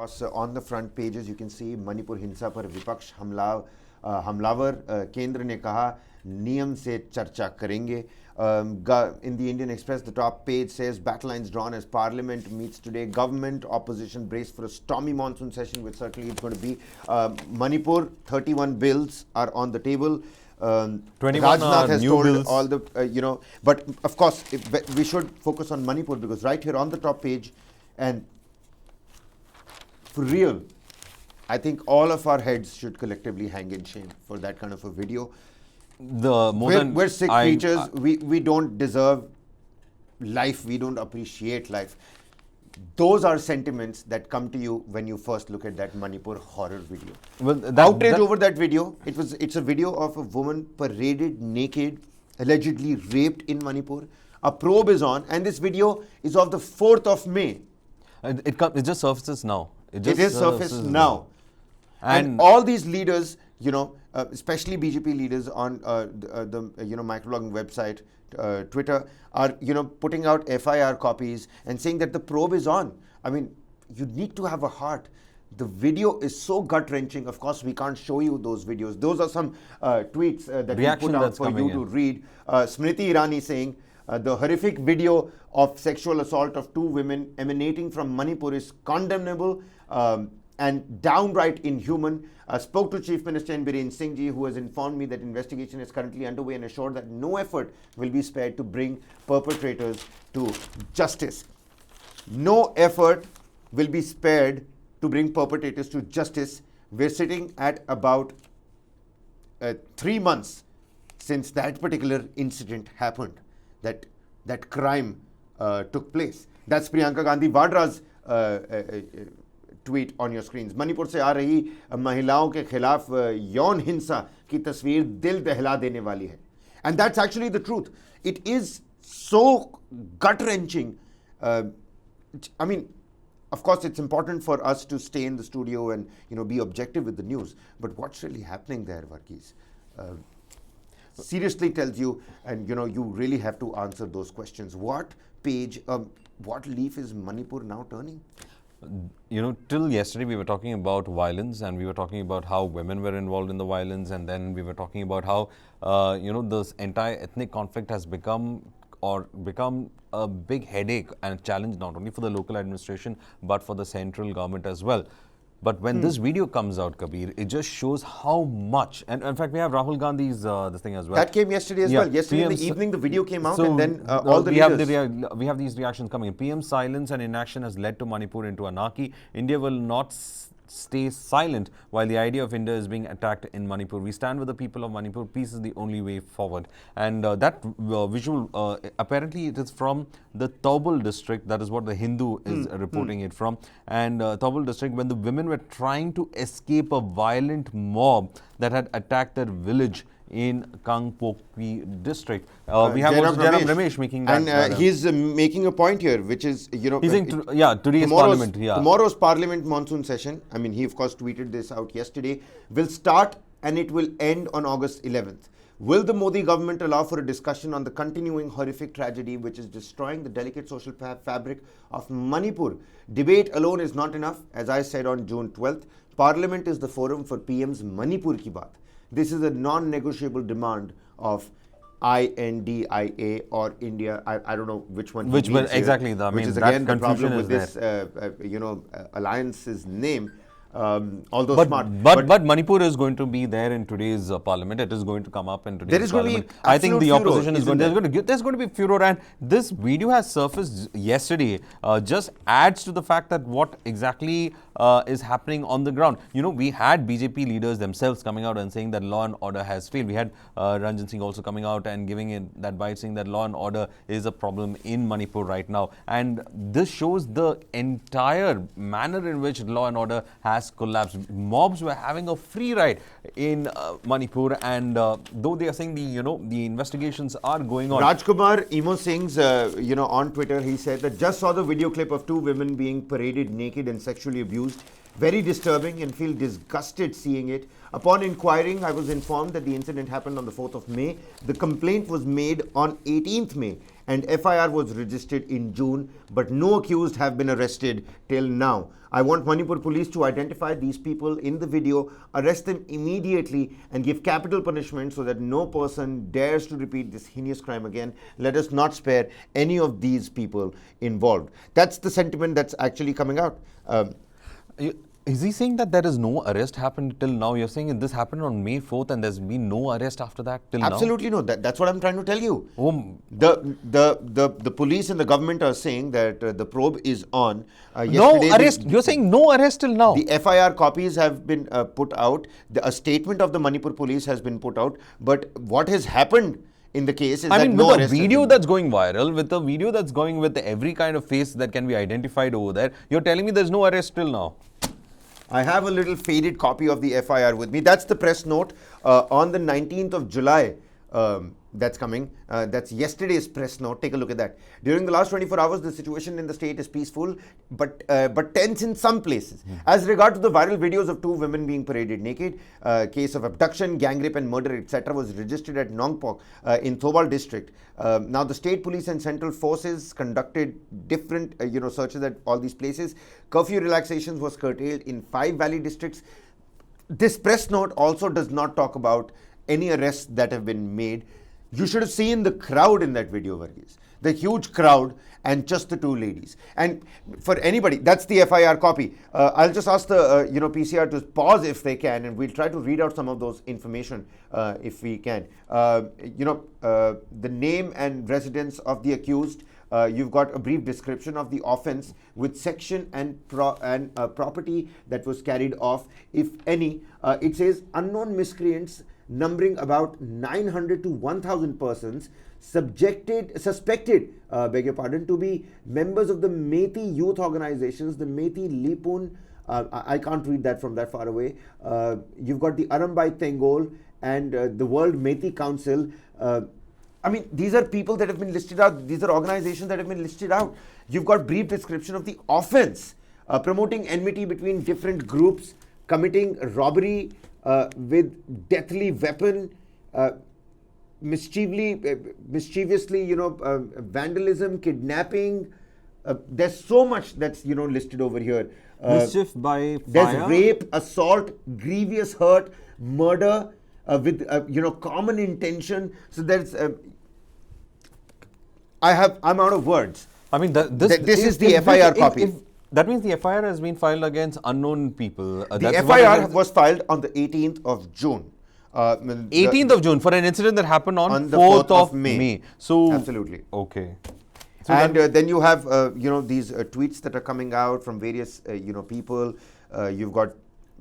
course, on the front pages, you can see Manipur हिंसा पर विपक्ष हमलावर केंद्र ने कहा नियम से चर्चा करेंगे. In the Indian Express, the top page says battle lines drawn as Parliament meets today. Government opposition brace for a stormy monsoon session, which certainly is going to be. Manipur, 31 bills are on the table. 21 Rajnath has new told bills. all the but of course we should focus on Manipur, because right here on the top page, and for real, I think all of our heads should collectively hang in shame for that kind of a video. We're sick creatures. We don't deserve life. We don't appreciate life. Those are sentiments that come to you when you first look at that Manipur horror video. Well, outrage over that video. It's a video of a woman paraded naked, allegedly raped in Manipur. A probe is on, and this video is of the 4th of May. It just surfaces now. It is surfaced now. And all these leaders, especially BJP leaders on the microblogging website, Twitter, are putting out FIR copies and saying that the probe is on. I mean, you need to have a heart. The video is so gut-wrenching. Of course, we can't show you those videos. Those are some tweets that we put out for you to read. Smriti Irani saying, the horrific video of sexual assault of 2 women emanating from Manipur is condemnable and downright inhuman. Spoke to Chief Minister N. Biren Singh Ji, who has informed me that investigation is currently underway and assured that no effort will be spared to bring perpetrators to justice. No effort will be spared to bring perpetrators to justice. We're sitting at about 3 months since that particular incident happened, that crime took place. That's Priyanka Gandhi Vadra's tweet on your screens. Manipur से आ रही महिलाओं के खिलाफ यौन हिंसा की तस्वीर दिल दहला देने वाली है. And that's actually the truth. It is so gut-wrenching. I mean, of course, it's important for us to stay in the studio and be objective with the news. But what's really happening there, Varghese, seriously tells you, and you really have to answer those questions. What page, what leaf is Manipur now turning? Till yesterday we were talking about violence, and we were talking about how women were involved in the violence, and then we were talking about how this entire ethnic conflict has become a big headache and a challenge not only for the local administration but for the central government as well. But when this video comes out, Kabir, it just shows how much, and in fact we have Rahul Gandhi's this thing as well. That came yesterday as well. Yesterday in the evening the video came out, and then all the leaders. We have these reactions coming in. PM's silence and inaction has led to Manipur into anarchy. India will not stay silent while the idea of India is being attacked in Manipur. We stand with the people of Manipur. Peace is the only way forward. And that visual, apparently it is from the Taubal district. That is what the Hindu is reporting it from. And Taubal district, when the women were trying to escape a violent mob that had attacked their village in Kangpokpi district. We have also Jairam Ramesh making that. And he's making a point here, which is, he's saying, today's Parliament. Tomorrow's Parliament monsoon session, I mean, he of course tweeted this out yesterday, will start and it will end on August 11th. Will the Modi government allow for a discussion on the continuing horrific tragedy which is destroying the delicate social fabric of Manipur? Debate alone is not enough. As I said on June 12th, Parliament is the forum for PM's Manipur ki baat. This is a non-negotiable demand of INDIA or India. I don't know which one. Which one exactly? Which is again the problem with this, alliance's name. Although smart, but Manipur is going to be there in today's Parliament. It is going to come up in today's Parliament. I think the opposition is going. There's going to be furor, and this video has surfaced yesterday. Just adds to the fact that what exactly is happening on the ground. We had BJP leaders themselves coming out and saying that law and order has failed. We had Ranjan Singh also coming out and giving it that bite, saying that law and order is a problem in Manipur right now. And this shows the entire manner in which law and order has collapsed. Mobs were having a free ride in Manipur, and though they are saying the investigations are going on. Rajkumar Emo Singh's on Twitter, he said that just saw the video clip of 2 women being paraded naked and sexually abused. Very disturbing and feel disgusted seeing it. Upon inquiring, I was informed that the incident happened on the 4th of May. The complaint was made on 18th May and FIR was registered in June, but no accused have been arrested till now. I want Manipur police to identify these people in the video, arrest them immediately and give capital punishment so that no person dares to repeat this heinous crime again. Let us not spare any of these people involved. That's the sentiment that's actually coming out. Is he saying that there is no arrest happened till now? You're saying this happened on May 4th and there's been no arrest after that till now? Absolutely no. That's what I'm trying to tell you. The police and the government are saying that the probe is on. No arrest. You're saying no arrest till now. The FIR copies have been put out. A statement of the Manipur police has been put out. But what has happened in the case is that no arrest. With the video that's going viral, with the video that's going with every kind of face that can be identified over there, you're telling me there's no arrest till now? I have a little faded copy of the FIR with me. That's the press note on the 19th of July. That's coming. That's yesterday's press note. Take a look at that. During the last 24 hours, the situation in the state is peaceful, but tense in some places. As regard to the viral videos of 2 women being paraded naked, case of abduction, gang rape and murder, etc. was registered at Nongpok in Thobal district. Now, the state police and central forces conducted different searches at all these places. Curfew relaxations was curtailed in 5 valley districts. This press note also does not talk about any arrests that have been made. You should have seen the crowd in that video, Varghese. The huge crowd and just the 2 ladies. And for anybody, that's the FIR copy. I'll just ask the PCR to pause if they can, and we'll try to read out some of those information if we can. The name and residence of the accused. You've got a brief description of the offense with section and property that was carried off, if any. It says unknown miscreants numbering about 900 to 1,000 persons suspected, to be members of the Methi youth organizations, the Methi Lipun. I can't read that from that far away. You've got the Arambai Tengol and the World Methi Council. These are people that have been listed out. These are organizations that have been listed out. You've got brief description of the offense, promoting enmity between different groups, committing robbery with deathly weapon, mischievously, vandalism, kidnapping. There's so much that's listed over here. Mischief by fire. There's rape, assault, grievous hurt, murder with common intention. So there's. I'm out of words. This is the FIR copy. That means the FIR has been filed against unknown people. The FIR was filed on the 18th of June. 18th of June for an incident that happened on the 4th of May. So absolutely. Okay. So and then you have these tweets that are coming out from various people. You've got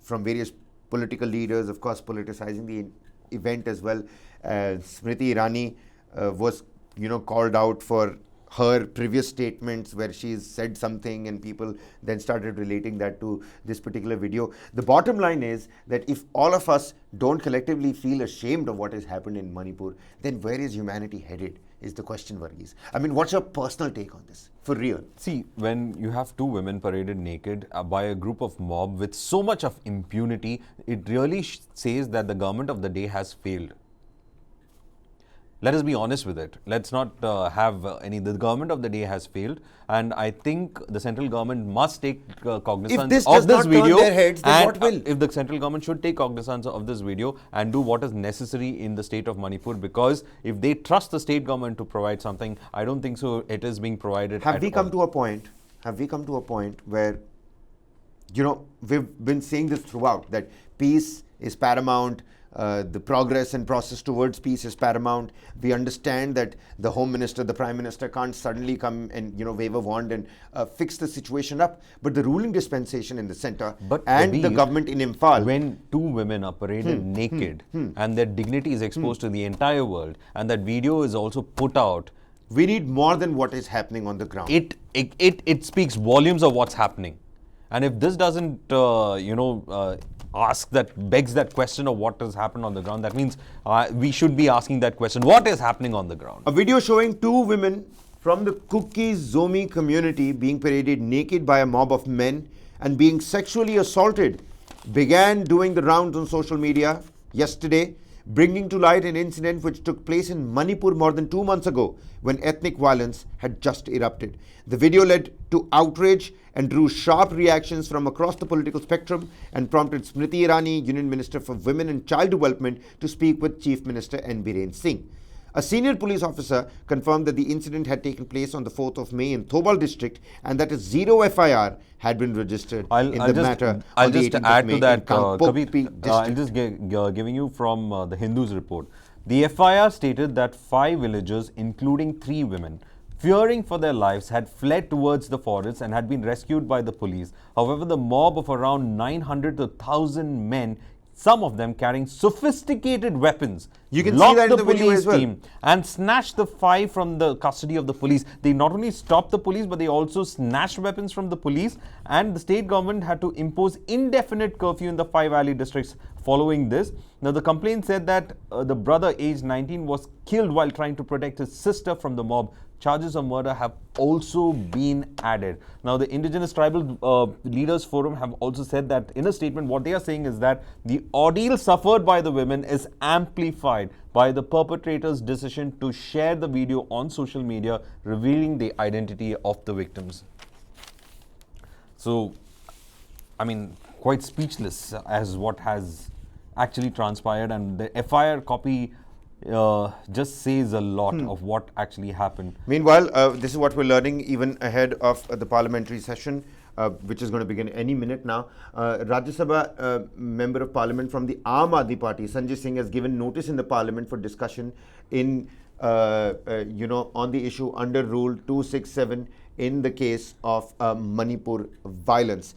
from various political leaders, of course, politicizing the event as well. Smriti Irani was called out for her previous statements where she's said something and people then started relating that to this particular video. The bottom line is that if all of us don't collectively feel ashamed of what has happened in Manipur, then where is humanity headed is the question, Varghese. What's your personal take on this, for real? See, when you have 2 women paraded naked by a group of mob with so much of impunity, it really says that the government of the day has failed. Let us be honest with it. Let's not the government of the day has failed, and I think the central government must take cognizance of this video. Turn their heads, then what will? If the central government should take cognizance of this video and do what is necessary in the state of Manipur, because if they trust the state government to provide something, I don't think so it is being provided. Have we come to a point where, we've been saying this throughout, that peace is paramount, the progress and process towards peace is paramount. We understand that the Home Minister, the Prime Minister can't suddenly come and wave a wand and fix the situation up. But the ruling dispensation in the center and the government in Imphal. When 2 women are paraded naked and their dignity is exposed to the entire world, and that video is also put out, we need more than what is happening on the ground. It speaks volumes of what's happening. And if this doesn't, begs that question of what has happened on the ground, that means we should be asking that question. What is happening on the ground? A video showing 2 women from the Kuki Zomi community being paraded naked by a mob of men and being sexually assaulted began doing the rounds on social media yesterday, bringing to light an incident which took place in Manipur more than 2 months ago when ethnic violence had just erupted. The video led to outrage and drew sharp reactions from across the political spectrum and prompted Smriti Irani, Union Minister for Women and Child Development, to speak with Chief Minister N. Biren Singh. A senior police officer confirmed that the incident had taken place on the 4th of May in Thobal district and that a zero FIR had been registered in the matter. I'll just add to that, Kabir, I'm just giving you from the Hindu's report. The FIR stated that 5 villagers, including 3 women, fearing for their lives, had fled towards the forest and had been rescued by the police. However, the mob of around 900 to 1,000 men, some of them carrying sophisticated weapons, you can see that in the video as well, team and snatched the 5 from the custody of the police. They not only stopped the police, but they also snatched weapons from the police, and the state government had to impose indefinite curfew in the 5 valley districts following this. Now, the complaint said that the brother, aged 19, was killed while trying to protect his sister from the mob. Charges of murder have also been added. Now, the Indigenous Tribal Leaders Forum have also said that in a statement, what they are saying is that the ordeal suffered by the women is amplified by the perpetrator's decision to share the video on social media, revealing the identity of the victims. So, I mean, quite speechless as what has actually transpired, and the FIR copy just says a lot of what actually happened. Meanwhile, this is what we're learning even ahead of the parliamentary session, which is going to begin any minute now. Rajya Sabha Member of Parliament from the Aam Aadmi Party, Sanjay Singh, has given notice in the Parliament for discussion in, on the issue under Rule 267 in the case of Manipur violence.